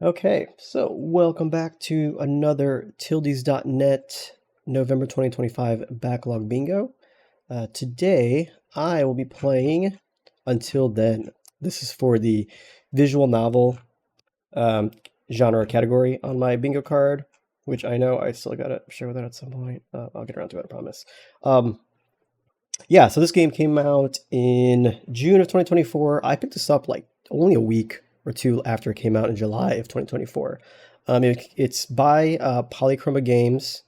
Okay, so welcome back to another Tildes.net November 2025 Backlog Bingo. Today I will be playing Until Then. This is for the visual novel um, genre category on my bingo card, which I know I still gotta show that at some point. I'll get around to it, I promise. Um, yeah, so this game came out in June of 2024. I picked this up like only a week or two after it came out in July of 2024. It's by Polychroma Games,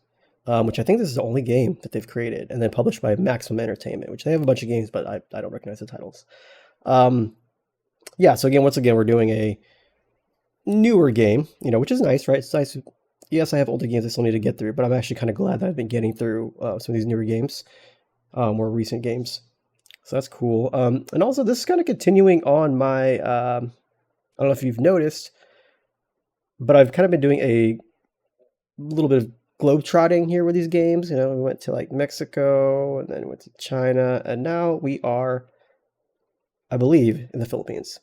which I think this is the only game that they've created, and then published by Maximum Entertainment, which they have a bunch of games, but I don't recognize the titles. Um, yeah, so again, once again, we're doing a newer game, which is nice, right? It's nice. Yes, I have older games I still need to get through, but I'm actually kind of glad that I've been getting through some of these newer games, more recent games. So that's cool. And also, this is kind of continuing on my. I don't know if you've noticed, but I've kind of been doing a little bit of globetrotting here with these games. We went to like Mexico and then went to China, and now we are, I believe, in the Philippines.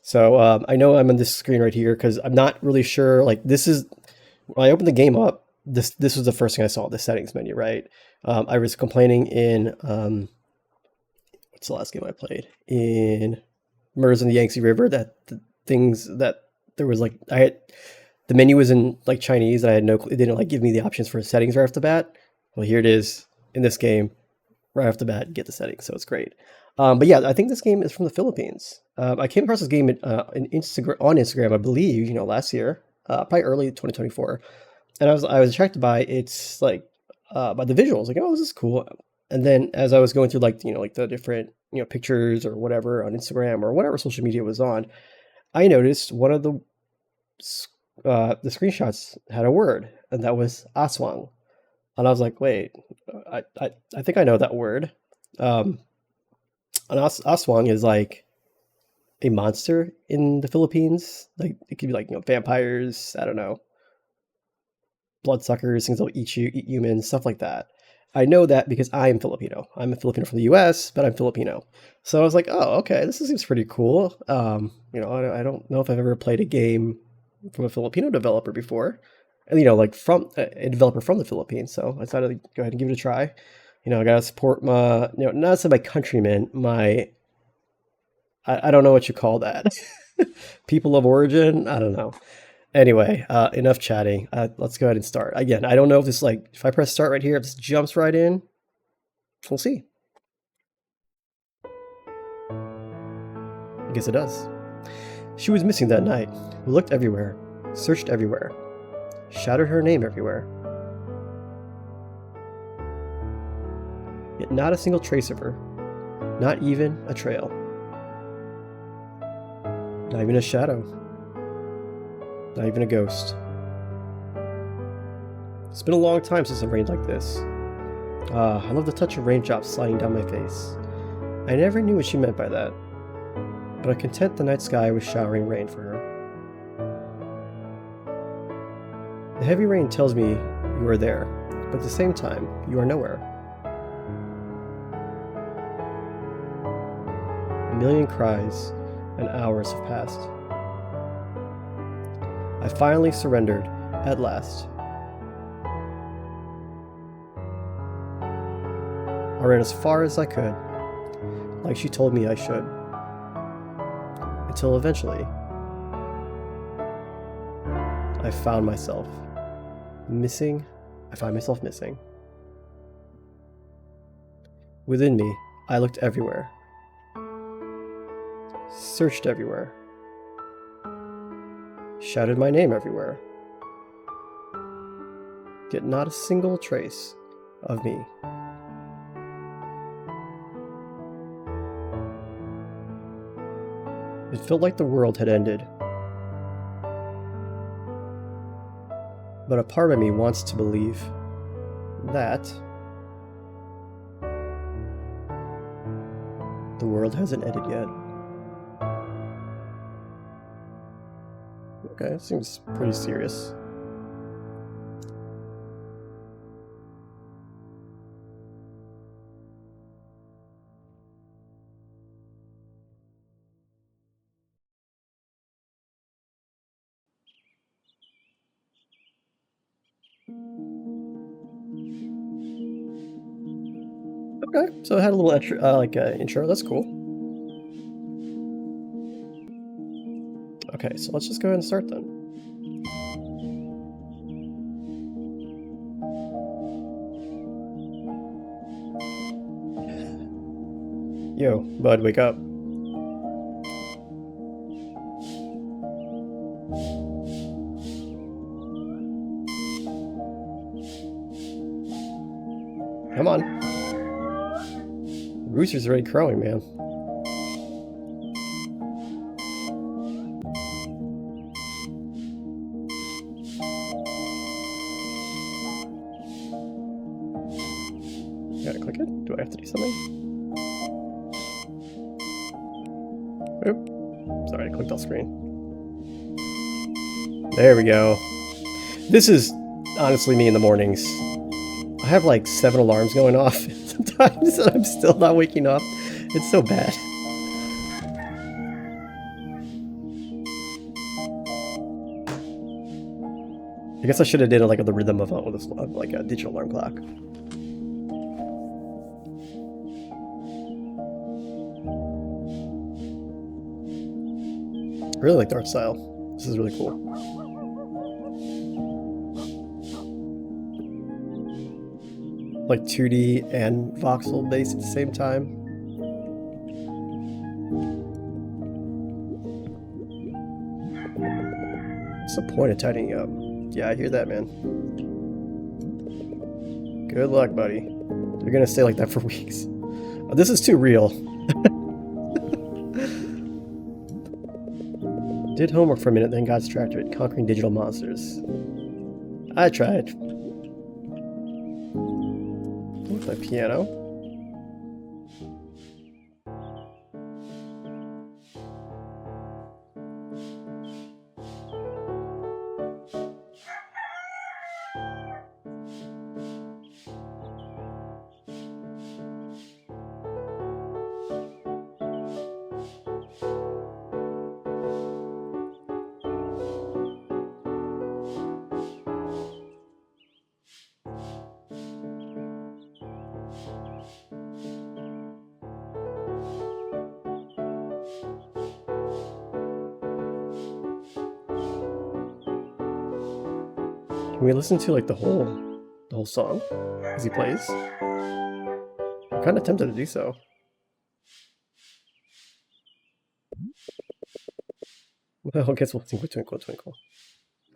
So I know I'm on this screen right here because I'm not really sure. Like, this is when I opened the game up. This was the first thing I saw, the settings menu, right? I was complaining in what's the last game I played in MERS in the Yangtze River that the things that there was like I had the menu was in like Chinese and I had no it didn't like give me the options for settings right off the bat. Well, here it is in this game right off the bat, get the settings, so it's great. But yeah, I think this game is from the Philippines. I came across this game in Instagram on Instagram, I believe, last year, probably early 2024, and I was attracted by its like by the visuals, like, oh, this is cool. And then as I was going through like like the different pictures or whatever on Instagram or whatever social media was on, I noticed one of the screenshots had a word, and that was aswang. And I was like, wait, I think I know that word. Um, an aswang is like a monster in the Philippines. Like it could be like vampires. I don't know, bloodsuckers, things that'll eat you, eat humans, stuff like that. I know that because I am Filipino. I'm a Filipino from the U.S., but I'm Filipino. So I was like, oh, okay, this seems pretty cool. I don't know if I've ever played a game from a Filipino developer before, and like from a developer from the Philippines. So I thought I'd go ahead and give it a try. I gotta support my, not say my countrymen, my, I don't know what you call that, people of origin. I don't know. Anyway, enough chatting. Let's go ahead and start. Again, I don't know if this like if I press start right here, if this jumps right in. We'll see. I guess it does. She was missing that night. We looked everywhere, searched everywhere, shouted her name everywhere. Yet not a single trace of her. Not even a trail. Not even a shadow. Not even a ghost. It's been a long time since it rained like this. I love the touch of raindrops sliding down my face. I never knew what she meant by that, but I'm content the night sky was showering rain for her. The heavy rain tells me you are there, but at the same time, you are nowhere. A million cries and hours have passed. I finally surrendered, at last. I ran as far as I could, like she told me I should. Until eventually, I found myself missing. I find myself missing. Within me, I looked everywhere, searched everywhere, shouted my name everywhere, yet not a single trace of me. It felt like the world had ended. But a part of me wants to believe that the world hasn't ended yet. Okay, seems pretty serious. Okay, so it had a little intro. That's cool. Okay, so let's just go ahead and start then. Yo, bud, wake up. Come on. Rooster's already crowing, man. Gotta click it? Do I have to do something? Oop. Sorry, I clicked off screen. There we go. This is honestly me in the mornings. I have like 7 alarms going off sometimes and I'm still not waking up. It's so bad. I guess I should have did it like the rhythm of like a digital alarm clock. I really like the art style. This is really cool. Like 2D and voxel based at the same time. What's the point of tidying up? Yeah, I hear that, man. Good luck, buddy. You're gonna stay like that for weeks. Oh, this is too real. Did homework for a minute, then got distracted, conquering digital monsters. I tried. With my piano. Can we listen to like the whole song as he plays? I'm kind of tempted to do so. Well, guess we'll twinkle, twinkle, twinkle.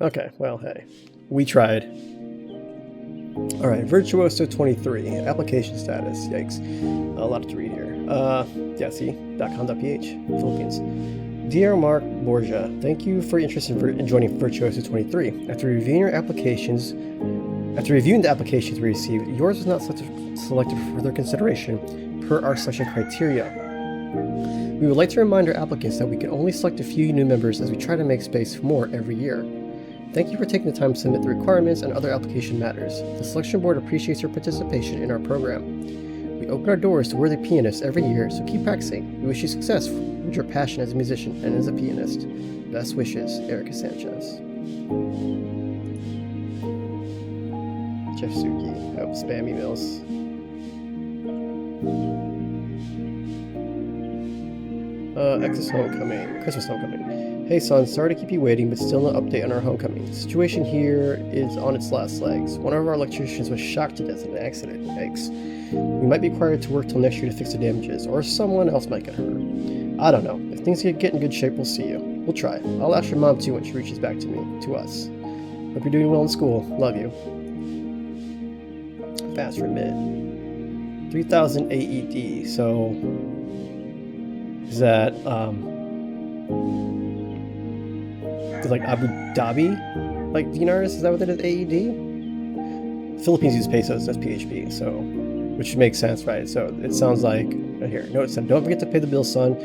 Okay, well, hey, we tried. All right, Virtuoso 23, application status. Yikes, a lot to read here. Yeah, see, .com.ph, Philippines. Dear Mark Borgia, thank you for your interest in joining Virtuoso 23. After reviewing the applications we received, yours was not selected for further consideration per our selection criteria. We would like to remind our applicants that we can only select a few new members as we try to make space for more every year. Thank you for taking the time to submit the requirements and other application matters. The selection board appreciates your participation in our program. We open our doors to worthy pianists every year, so keep practicing. We wish you success with your passion as a musician and as a pianist. Best wishes, Erica Sanchez. Jeff Suki. Oh, spam emails. Exodus Homecoming. Christmas Homecoming. Hey son, sorry to keep you waiting, but still no update on our homecoming. The situation here is on its last legs. One of our electricians was shocked to death in an accident. Yikes. We might be required to work till next year to fix the damages, or someone else might get hurt. I don't know. If things get in good shape, we'll see you. We'll try. I'll ask your mom too when she reaches back to us. Hope you're doing well in school. Love you. Fast remit. 3,000 AED, so is that is like Abu Dhabi like dinars? Is that what that is? AED? Philippines use pesos, that's PHP, so which makes sense, right? So it sounds like here. Note said, don't forget to pay the bill, son.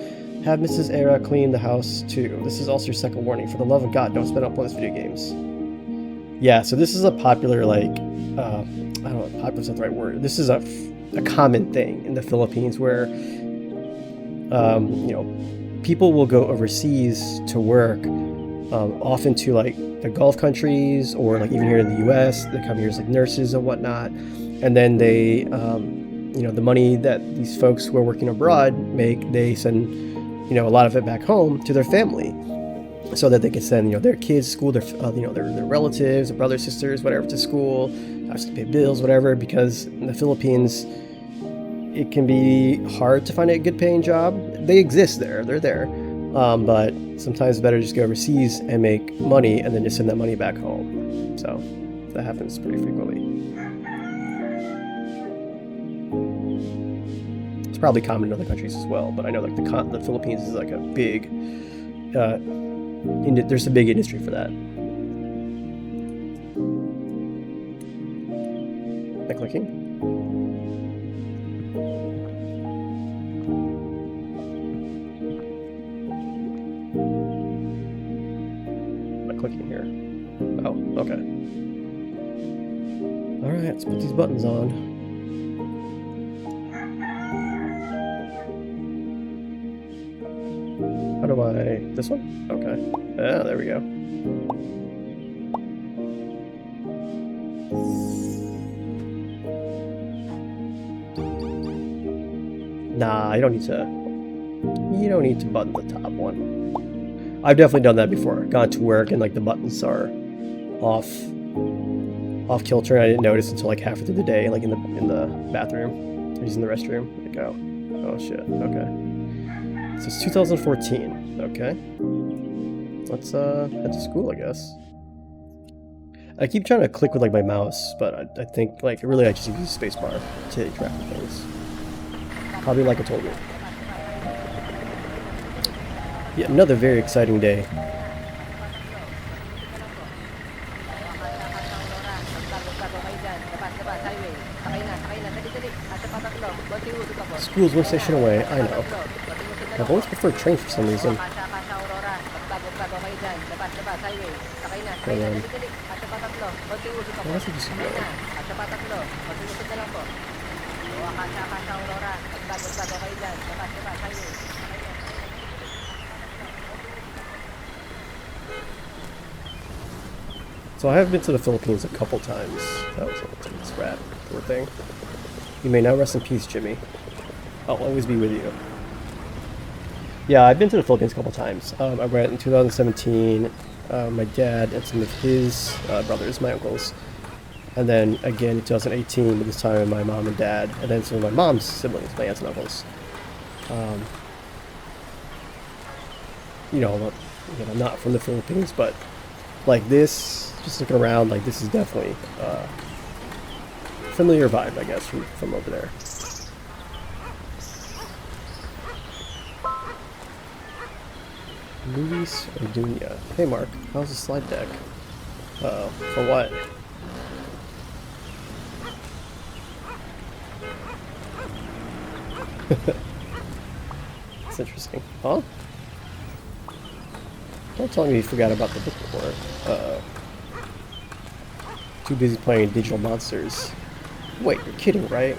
Have Mrs. Era clean the house too. This is also your second warning. For the love of God, don't spend up on these video games. Yeah, so this is a popular I don't know if popular is not the right word. This is a common thing in the Philippines where people will go overseas to work often to like the Gulf countries, or like even here in the US, they come here as like nurses and whatnot. And then they, you know, the money that these folks who are working abroad make, they send, you know, a lot of it back home to their family, so that they can send, you know, their kids to school, their, you know, their relatives, their brothers, sisters, whatever, to school, have to pay bills, whatever. Because in the Philippines, it can be hard to find a good paying job. They exist there, they're there, but sometimes it's better to just go overseas and make money and then just send that money back home. So that happens pretty frequently. It's probably common in other countries as well, but I know like the Philippines is like a big, there's a big industry for that. Am I clicking? Clicking here. Oh, okay. Alright, let's put these buttons on. How do I... this one? Okay. Ah, there we go. Nah, you don't need to button the top one. I've definitely done that before. Gone to work and like the buttons are off kilter, and I didn't notice until like halfway through the day, like in the bathroom, or using the restroom. Like, oh shit. Okay. So it's 2014. Okay. Let's head to school, I guess. I keep trying to click with like my mouse, but I think like really I just use the spacebar to interact with things. Probably like I told you. Yeah, another very exciting day. School's one station away, I know. I've always preferred train for some reason. Hold on. I guess we just go. So I have been to the Philippines a couple times. That was a rat, poor thing. You may now rest in peace, Jimmy. I'll always be with you. Yeah, I've been to the Philippines a couple times. I went in 2017. My dad and some of his brothers, my uncles, and then again in 2018, but this time my mom and dad, and then some of my mom's siblings, my aunts and uncles. You know, I'm not from the Philippines, but like this, just looking around, like this is definitely familiar vibe, I guess, from over there. Luis Orduña. Hey Mark, how's the slide deck? Uh-oh, for what? That's interesting. Huh? Don't tell me you forgot about the book report. Uh-oh. Too busy playing Digital Monsters. Wait, you're kidding, right?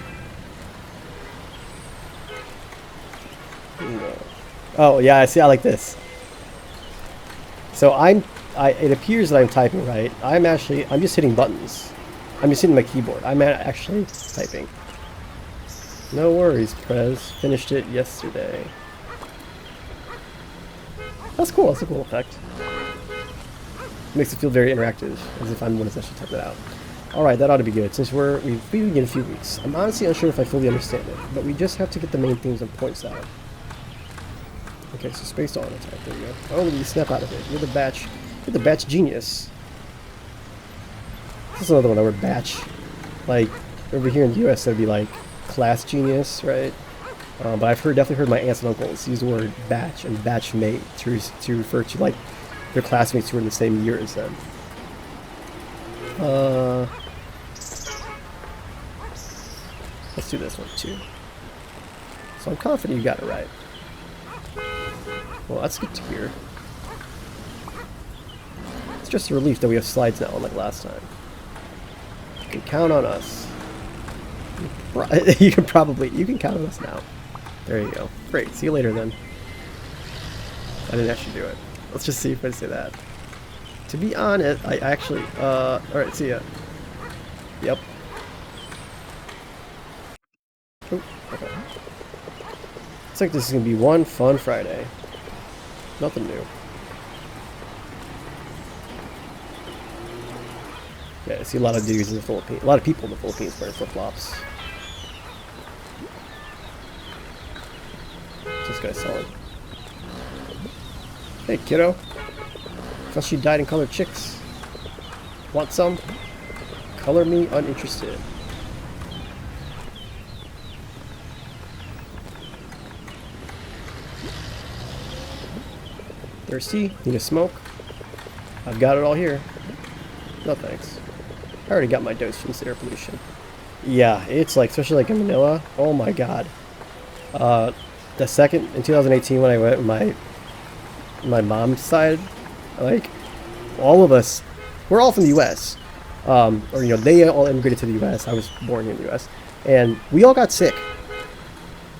No. Oh, yeah, I see, I like this. So it appears that I'm typing right. I'm just hitting buttons. I'm just hitting my keyboard. I'm actually typing. No worries, Prez. Finished it yesterday. That's cool. That's a cool effect. Makes it feel very interactive, as if I'm the one that's actually typing it out. Alright, that ought to be good, since we've been in a few weeks. I'm honestly unsure if I fully understand it, but we just have to get the main things and points out. Okay, so spaced on attack, there you go. Oh, you snap out of it. You're the batch genius. This is another one, the word batch. Like, over here in the US, that'd be like class genius, right? But I've definitely heard my aunts and uncles use the word batch and batchmate to refer to like their classmates who were in the same year as them. Let's do this one too. So I'm confident you got it right. Well, that's good to hear. It's just a relief that we have slides now, unlike last time. You can count on us. You can count on us now. There you go. Great. See you later then. I didn't actually do it. Let's just see if I say that. To be honest, I actually, alright, see ya. Yep. Oh, okay. Looks like this is gonna be one fun Friday. Nothing new. Yeah, I see a lot of dudes in the Philippines, a lot of people in the Philippines wearing flip-flops. What's this guy selling? Hey, kiddo. Thought she died in colored chicks. Want some? Color me uninterested. Thirsty? Need a smoke? I've got it all here. No thanks. I already got my dose from air pollution. Yeah, it's like, especially like in Manila. Oh my god. The second in 2018 when I went with my mom's side, like all of us, we're all from the U.S. Or you know, they all immigrated to the U.S. I was born in the U.S. and we all got sick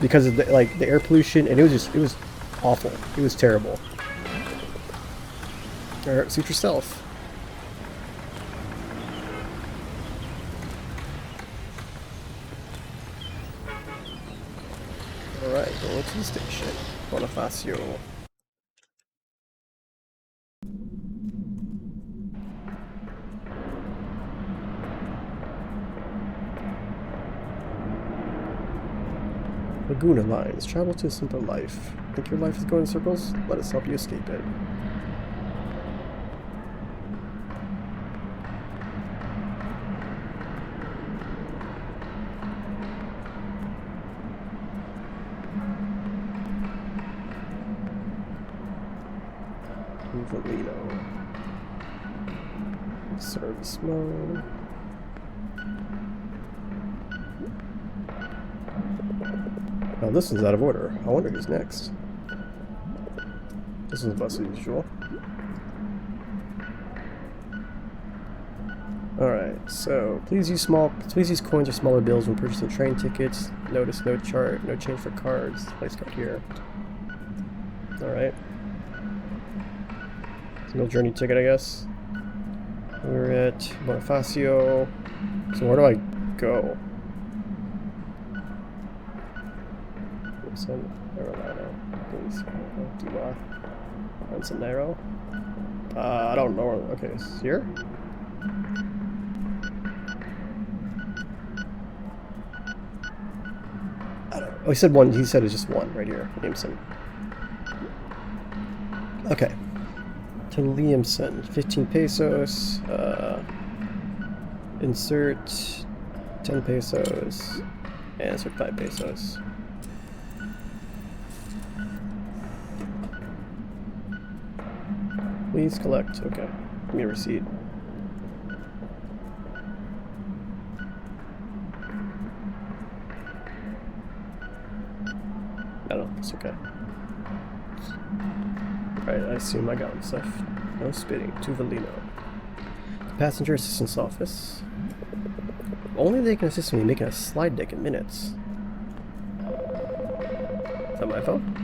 because of the air pollution, and it was awful. It was terrible. Alright, suit yourself. Alright, going to the station. Bonifacio. Laguna Lines. Travel to a simpler life. Think your life is going in circles? Let us help you escape it. Filipino. Service mode. Oh, this one's out of order. I wonder who's next. This one's bus as usual. Alright, so please use coins or smaller bills when purchasing train tickets. Notice no chart, no change for cards. Place card here. Alright. Single journey ticket, I guess. We're at Bonifacio. So where do I go? Manzanero. I don't know. Okay, it's here. I don't know. Oh, he said one. He said it's just one right here. Williamson. Okay. To Williamson, 15 pesos. Insert 10 pesos. And insert 5 pesos. Please collect. Okay. Give me a receipt. No, it's okay. Right, I assume I got stuff. No spitting. Tuvalino. The passenger assistance office. Only they can assist me in making a slide deck in minutes. Is that my phone?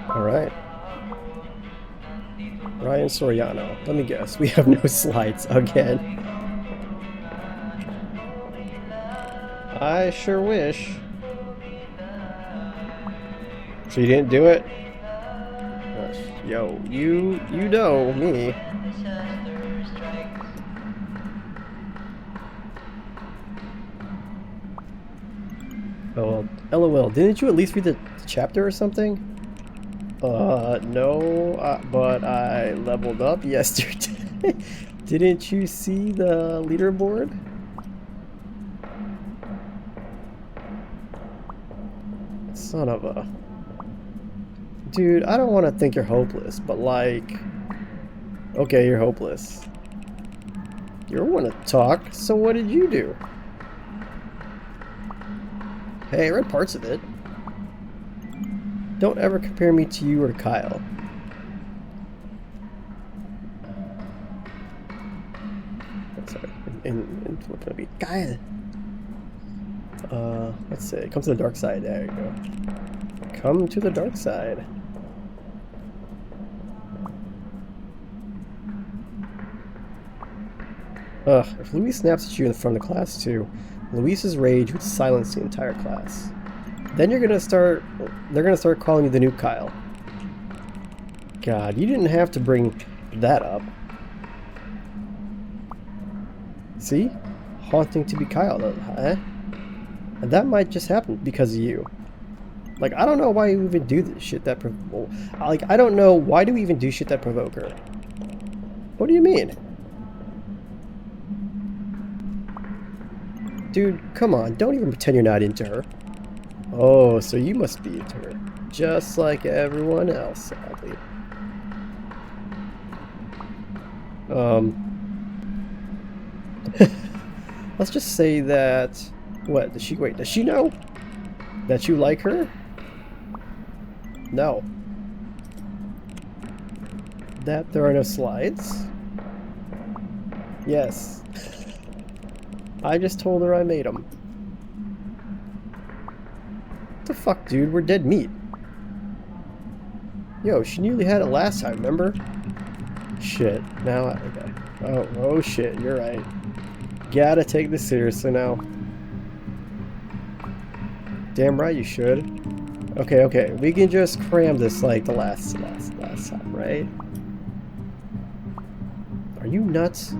Alright. Ryan Soriano. Let me guess. We have no slides again. I sure wish. So you didn't do it? Yo, you know me. Oh, LOL. Didn't you at least read the chapter or something? No, but I leveled up yesterday. Didn't you see the leaderboard? Son of a... Dude, I don't want to think you're hopeless, but like... Okay, you're hopeless. You don't want to talk, so what did you do? Hey, I read parts of it. Don't ever compare me to you or to Kyle. Sorry, what can I be? Kyle! Let's see. Come to the dark side. There you go. Come to the dark side. Ugh, if Luis snaps at you in front of the class too, Luis's rage would silence the entire class. Then they're gonna start calling you the new Kyle. God, you didn't have to bring that up. See? Haunting to be Kyle, huh? And that might just happen because of you. Like, I don't know why you even do this shit that I don't know, why do we even do shit that provoke her? What do you mean? Dude, come on, don't even pretend you're not into her. Oh, so you must be into her. Just like everyone else, sadly. Let's just say that... What, does she know? That you like her? No. That there are no slides? Yes. I just told her I made them. What the fuck, dude? We're dead meat. Yo, she nearly had it last time, remember? Shit. Now, okay. Oh shit, you're right. Gotta take this seriously now. Damn right you should. Okay. We can just cram this like the last time, right? Are you nuts?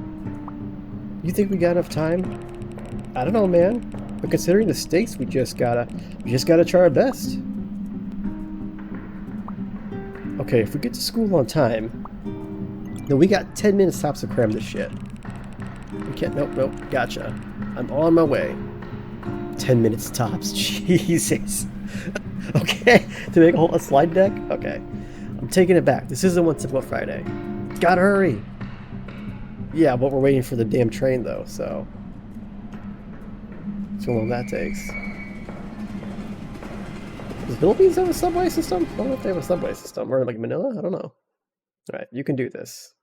You think we got enough time? I don't know, man. But considering the stakes, we just gotta try our best. Okay, if we get to school on time, then we got 10 minutes tops to cram this shit. We can't. Nope. Gotcha. I'm on my way. 10 minutes tops. Jesus. Okay, to make a slide deck? Okay. I'm taking it back. This isn't one typical Friday. Gotta hurry. Yeah, but we're waiting for the damn train though, so. See how long that takes. Does the Philippines have a subway system? I don't know if they have a subway system. Or like Manila? I don't know. Alright, you can do this.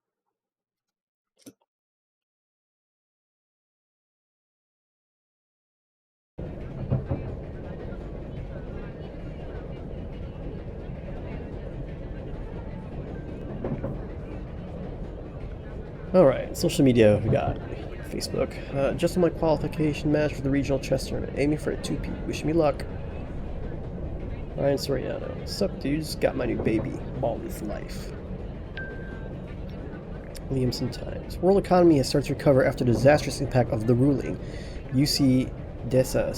Alright, social media we got. Facebook. Just on my qualification match for the regional chess tournament. Aiming for a 2P. Wish me luck. Ryan Soriano. What's up, dudes? Got my new baby. All is life. Williamson Times. World economy has started to recover after the disastrous impact of the ruling. UC Desa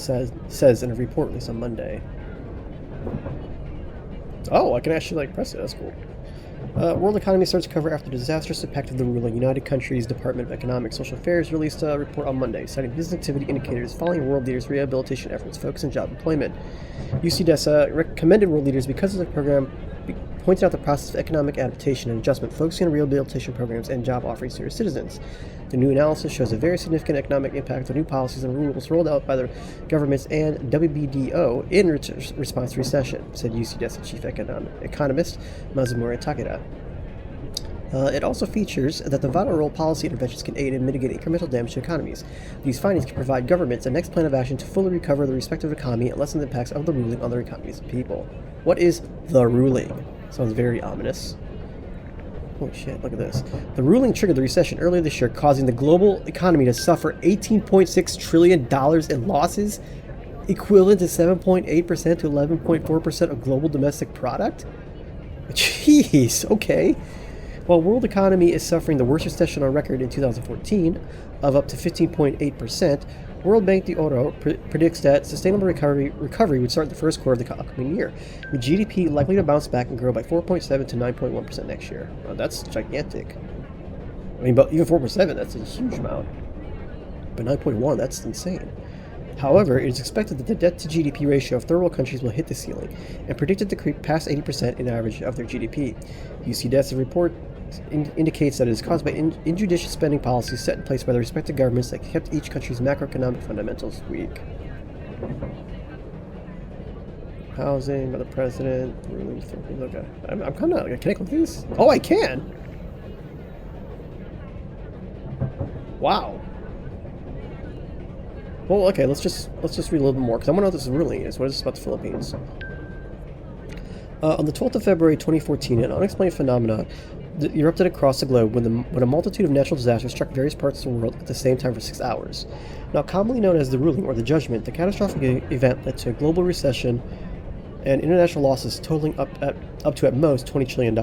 says in a report released on Monday. Oh, I can actually like press it. That's cool. World economy starts to recover after the disastrous impact of the ruling. United Countries Department of Economic and Social Affairs released a report on Monday, citing business activity indicators following world leaders' rehabilitation efforts focused on job employment. UC Desa recommended world leaders because of the program, pointed out the process of economic adaptation and adjustment, focusing on rehabilitation programs and job offerings to their citizens. The new analysis shows a very significant economic impact of new policies and rules rolled out by the governments and WBDO in response to recession, said UC Desa chief economist Mazumura Takeda. It also features that the vital role policy interventions can aid in mitigating incremental damage to economies. These findings can provide governments a next plan of action to fully recover the respective economy and lessen the impacts of the ruling on their economies and people. What is the ruling? Sounds very ominous. Holy shit, look at this. The ruling triggered the recession earlier this year, causing the global economy to suffer $18.6 trillion in losses, equivalent to 7.8% to 11.4% of global domestic product? Jeez, okay. While world economy is suffering the worst recession on record in 2014, of up to 15.8%, World Bank de Oro predicts that sustainable recovery would start in the first quarter of the upcoming year, with GDP likely to bounce back and grow by 4.7 to 9.1% next year. Well, that's gigantic. I mean, but even 4.7, that's a huge amount. But 9.1, that's insane. However, it is expected that the debt-to-GDP ratio of third world countries will hit the ceiling, and predicted to creep past 80% in average of their GDP. UC Debt's report indicates that it is caused by injudicious spending policies set in place by the respective governments that kept each country's macroeconomic fundamentals weak. Housing by the president. Okay. I'm kind of. Can I click these? Oh, I can! Wow. Well, okay, let's just read a little bit more, because I want to know what this ruling is. What is this about the Philippines? On the 12th of February 2014, an unexplained phenomenon erupted across the globe when a multitude of natural disasters struck various parts of the world at the same time for 6 hours. Now commonly known as the ruling or the judgment, the catastrophic event led to a global recession and international losses totaling up to at most $20 trillion.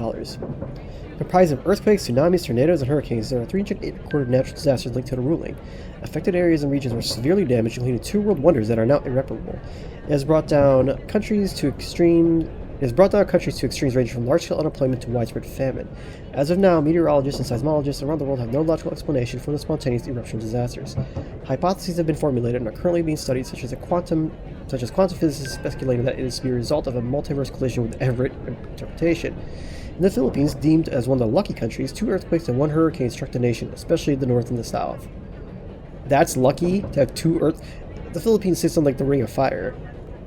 Comprised of earthquakes, tsunamis, tornadoes, and hurricanes, there are 308 recorded natural disasters linked to the ruling. Affected areas and regions were severely damaged, including 2 world wonders that are now irreparable. It has brought down countries to extremes ranging from large-scale unemployment to widespread famine. As of now, meteorologists and seismologists around the world have no logical explanation for the spontaneous eruption disasters. Hypotheses have been formulated and are currently being studied, such as quantum physicists speculating that it is the result of a multiverse collision with Everett interpretation. In the Philippines, deemed as one of the lucky countries, 2 earthquakes and 1 hurricane struck the nation, especially the north and the south. That's lucky to have 2 The Philippines sits on like the Ring of Fire,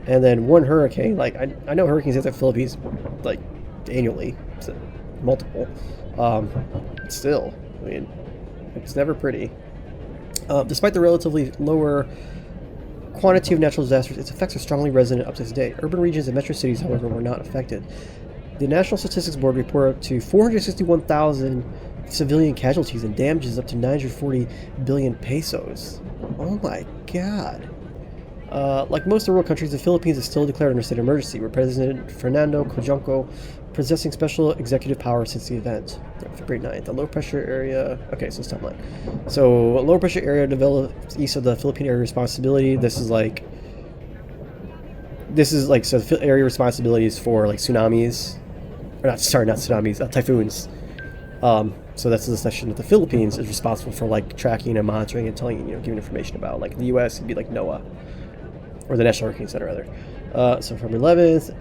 and then 1 hurricane. Like I know hurricanes hit the Philippines like annually, so multiple. Still, I mean, it's never pretty. Despite the relatively lower quantity of natural disasters, its effects are strongly resonant up to this day. Urban regions and metro cities, however, were not affected. The National Statistics Board reported up to 461,000 civilian casualties and damages up to 940 billion pesos. Oh my god. Like most third world countries, the Philippines is still declared under a state of emergency, with President Fernando Cojuangco possessing special executive power since the event. February 9th. The low pressure area. Okay, so it's timeline. So, a low pressure area developed east of the Philippine area responsibility. This is like, so the area responsibilities for like tsunamis. Or not tsunamis, typhoons. So that's the section that the Philippines is responsible for, like tracking and monitoring and telling, giving information about. Like the U.S. would be like NOAA, or the National Hurricane Center, rather. So from 11th,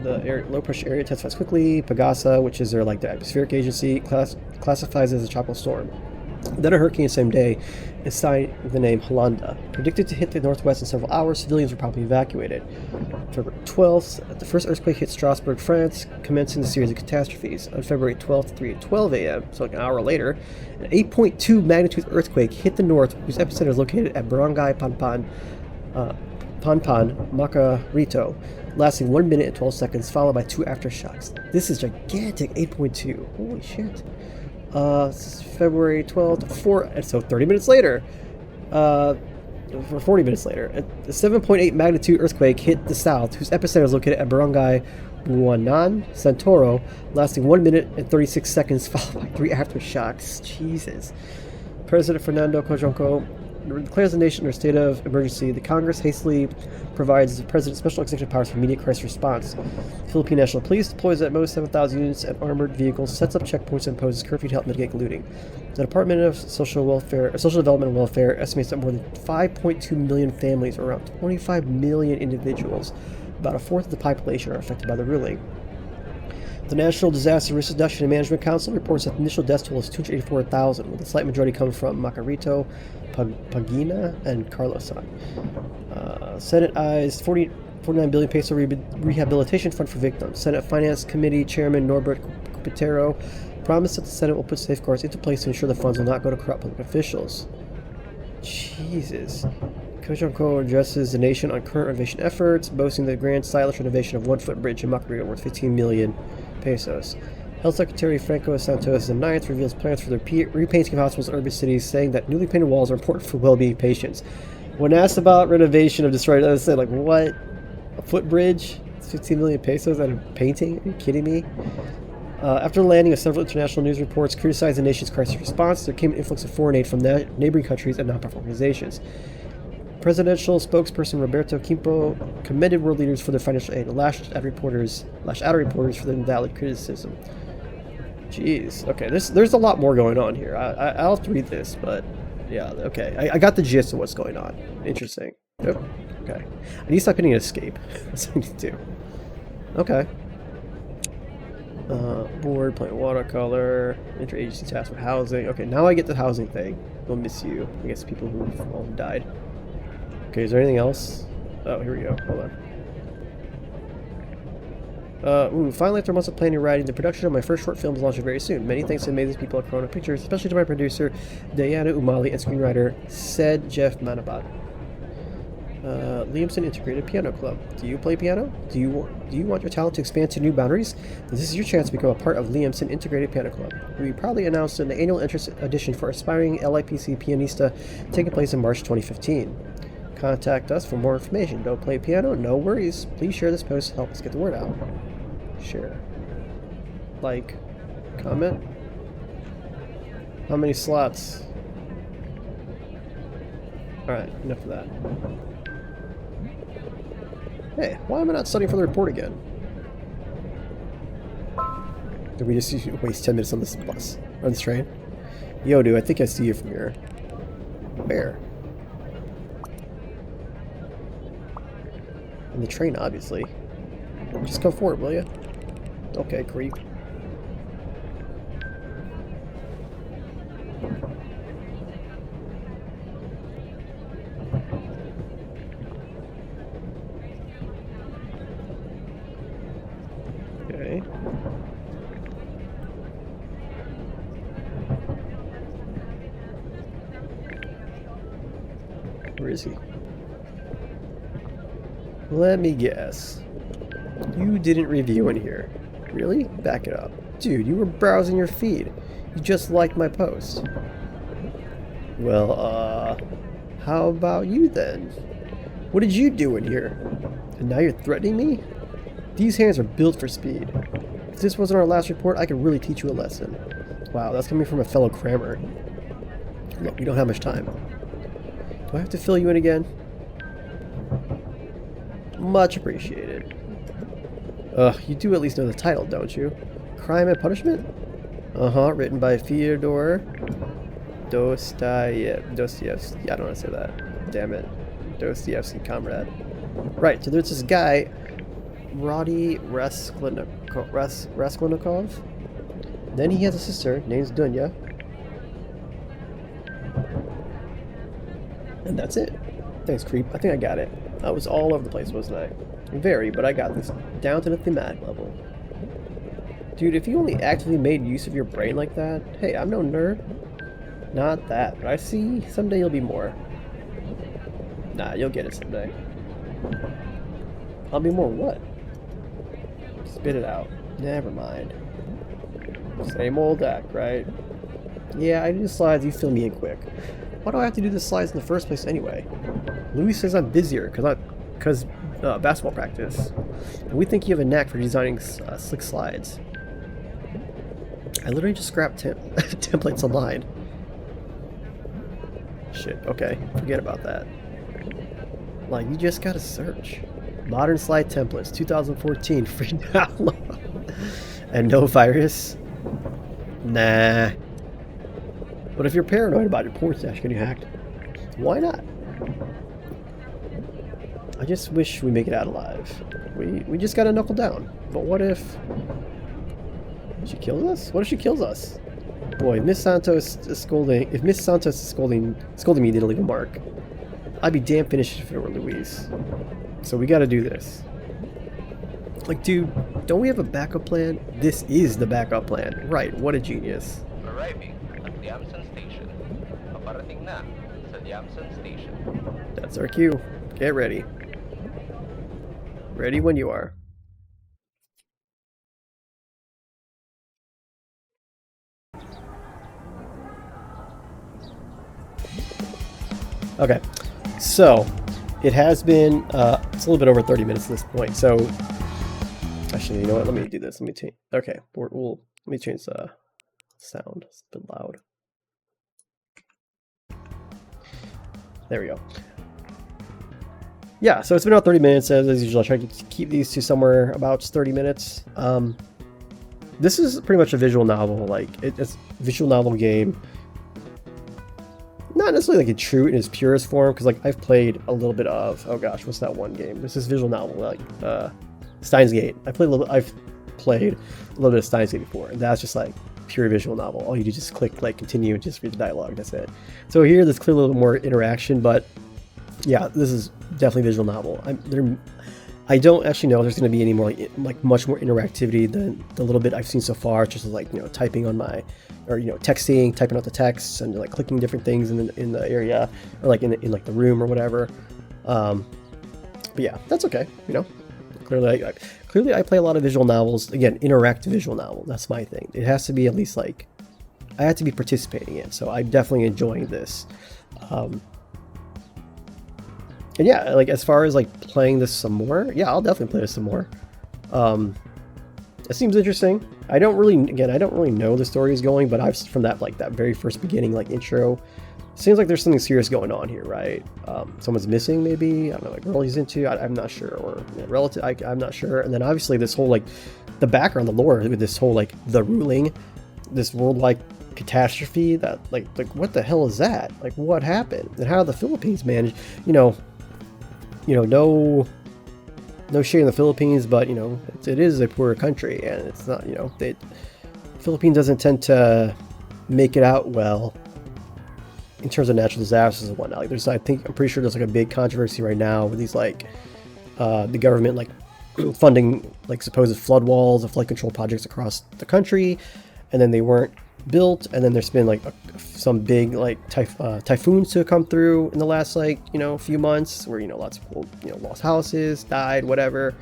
the low pressure area intensifies quickly. Pagasa, which is their the atmospheric agency, classifies as a tropical storm. Then a hurricane the same day is signed with the name Holanda. Predicted to hit the northwest in several hours, civilians were promptly evacuated. February 12th, the first earthquake hit Strasbourg, France, commencing the series of catastrophes. On February 12th, 3:12 a.m., so like an hour later, an 8.2 magnitude earthquake hit the north, whose epicenter is located at Barangay Panpan, Macarito, lasting 1 minute and 12 seconds, followed by 2 aftershocks. This is gigantic, 8.2. Holy shit. This is February 12th, so 30 minutes later, or 40 minutes later, a 7.8 magnitude earthquake hit the south, whose epicenter is located at Barangay Buanan, Santoro, lasting 1 minute and 36 seconds, followed by 3 aftershocks. Jesus. President Fernando Cojuangco declares the nation under a state of emergency. The Congress hastily provides the president special executive powers for immediate crisis response. Philippine National Police deploys at most 7,000 units and armored vehicles, sets up checkpoints, and imposes curfew to help mitigate looting. The Department of Social Development and Welfare estimates that more than 5.2 million families, or around 25 million individuals, about a fourth of the population, are affected by the ruling. The National Disaster Risk Reduction and Management Council reports that the initial death toll is 284,000, with a slight majority coming from Macarito, Pagina, and Carlosan. Senate eyes 49 billion peso rehabilitation fund for victims. Senate Finance Committee Chairman Norbert Cupitero promised that the Senate will put safeguards into place to ensure the funds will not go to corrupt public officials. Jesus. Cojuangco addresses the nation on current renovation efforts, boasting the grand stylish renovation of one-foot bridge in Macarito worth 15 million pesos. Health Secretary Franco Santos IX reveals plans for the repainting of hospitals in urban cities, saying that newly painted walls are important for well-being patients. When asked about renovation of destroyed, I said, like, what? A footbridge? 15 million pesos and a painting? Are you kidding me? After the landing of several international news reports criticized the nation's crisis response, there came an influx of foreign aid from neighboring countries and nonprofit organizations. Presidential spokesperson Roberto Quimpo commended world leaders for their financial aid and lashed out at reporters for their invalid criticism. Jeez. Okay, there's a lot more going on here. I'll have to read this, but yeah, okay. I got the gist of what's going on. Interesting. Oh, okay. I need to stop hitting escape. That's what I need to do. Okay. Board, playing watercolor, interagency task for housing. Okay, now I get the housing thing. We'll miss you. I guess people who all died. Okay, is there anything else? Oh, here we go. Hold on. Finally, after months of planning and writing, the production of my first short film is launching very soon. Many thanks to amazing people at Corona Pictures, especially to my producer, Diana Umali, and screenwriter, Said Jeff Manabat. Liamson Integrated Piano Club. Do you play piano? Do you want your talent to expand to new boundaries? This is your chance to become a part of Liamson Integrated Piano Club. We proudly announced an annual interest edition for aspiring LIPC pianista taking place in March 2015. Contact us for more information. Don't play piano? No worries. Please share this post to help us get the word out. Share. Like. Comment. How many slots? Alright, enough of that. Hey, why am I not studying for the report again? Did we just waste 10 minutes on this bus? On this train? Yo, dude, I think I see you from here. Where? On the train, obviously. Just come forward, will you? Okay, creep. Okay. Where is he? Let me guess. You didn't review in here. Really? Back it up. Dude, you were browsing your feed. You just liked my post. Well, how about you then? What did you do in here? And now you're threatening me? These hands are built for speed. If this wasn't our last report, I could really teach you a lesson. Wow, that's coming from a fellow crammer. Look, we don't have much time. Do I have to fill you in again? Much appreciated. You do at least know the title, don't you? Crime and Punishment? Uh-huh, written by Fyodor Dostoevsky. I don't want to say that. Damn it. Dostoevsky, comrade. Right, so there's this guy, Rody Raskolnikov. Then he has a sister named Dunya. And that's it. Thanks, creep. I think I got it. I was all over the place, wasn't I? Very, but I got this down to the thematic level. Dude, if you only actively made use of your brain like that, hey, I'm no nerd. Not that, but I see someday you'll be more. Nah, you'll get it someday. I'll be more what? Spit it out. Never mind. Same old act, right? Yeah, I do the slides, you fill me in quick. Why do I have to do the slides in the first place anyway? Louis says I'm busier because basketball practice. And we think you have a knack for designing slick slides. I literally just scrapped templates online. Shit, okay, forget about that. Like, you just gotta search. Modern slide templates, 2014, free download. And no virus? Nah. But if you're paranoid about your porn stash getting hacked, why not? I just wish we make it out alive. We just gotta knuckle down. But what if she kills us? What if she kills us? Boy, Miss Santos is scolding. If Miss Santos is scolding me to leave a mark, I'd be damn finished if it were Louise. So we gotta do this. Like, dude, don't we have a backup plan? This is the backup plan. Right, what a genius. Arriving at Liamson Station. Paparating na sa Liamson Station. That's our cue. Get ready. Ready when you are. Okay, so it has been it's a little bit over 30 minutes at this point. So actually, you know what? Let me do this. Let me change. Okay, let me change the sound. It's a bit loud. There we go. Yeah, so it's been about 30 minutes as usual. I try to keep these to somewhere about 30 minutes. This is pretty much a visual novel. Like it's a visual novel game. not necessarily like a true in its purest form, because like I've played a little bit of, oh gosh, what's that one game? There's this visual novel, like Steins Gate. I've played a little bit of Steins Gate before, and that's just like pure visual novel. All you do is just click like continue and just read the dialogue. That's it. So here, there's clearly a little bit more interaction, but yeah, this is definitely visual novel. I don't actually know if there's going to be any more like much more interactivity than the little bit I've seen so far. It's just like, you know, typing on my, or, you know, typing out the texts and like clicking different things in the area, or like in like the room or whatever. But yeah, that's okay. You know, clearly I play a lot of visual novels. Again, interactive visual novel. That's my thing. It has to be at least like I have to be participating in. So I'm definitely enjoying this. And yeah, like as far as like playing this some more, yeah, I'll definitely play this some more. It seems interesting. I don't really know the story is going, but I've from that like that very first beginning like intro, it seems like there's something serious going on here, right? Someone's missing, maybe. I don't know, a girl he's into. I'm not sure, or a relative. I'm not sure. And then obviously this whole like the background, the lore with this whole like the ruling, this worldwide catastrophe that like what the hell is that? Like what happened? And how the Philippines managed, no shade in the Philippines, but it is a poorer country, and it's not, the Philippines doesn't tend to make it out well in terms of natural disasters and whatnot. Like I'm pretty sure there's like a big controversy right now with these like the government like funding like supposed flood walls and flood control projects across the country, and then they weren't built, and then there's been like some big like typhoons to come through in the last like few months where lots of people lost houses, died, whatever,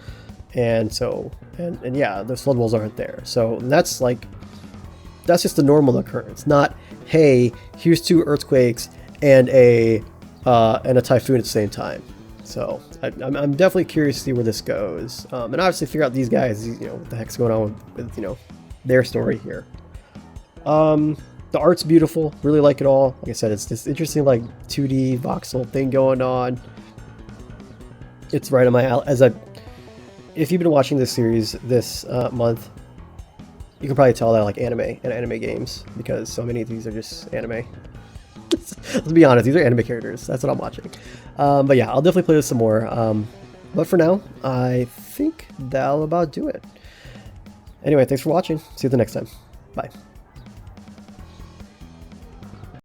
and so and yeah, the flood walls aren't there. So that's just the normal occurrence, not hey, here's 2 earthquakes and a typhoon at the same time. So I'm definitely curious to see where this goes, and obviously figure out these guys, what the heck's going on with their story here. The art's beautiful, really like it all. Like I said, it's this interesting like 2D voxel thing going on. It's right on my alley. If you've been watching this series this month, you can probably tell that I like anime and anime games, because so many of these are just anime. Let's be honest, these are anime characters. That's what I'm watching. But yeah, I'll definitely play this some more. But for now, I think that'll about do it. Anyway, thanks for watching. See you the next time. Bye.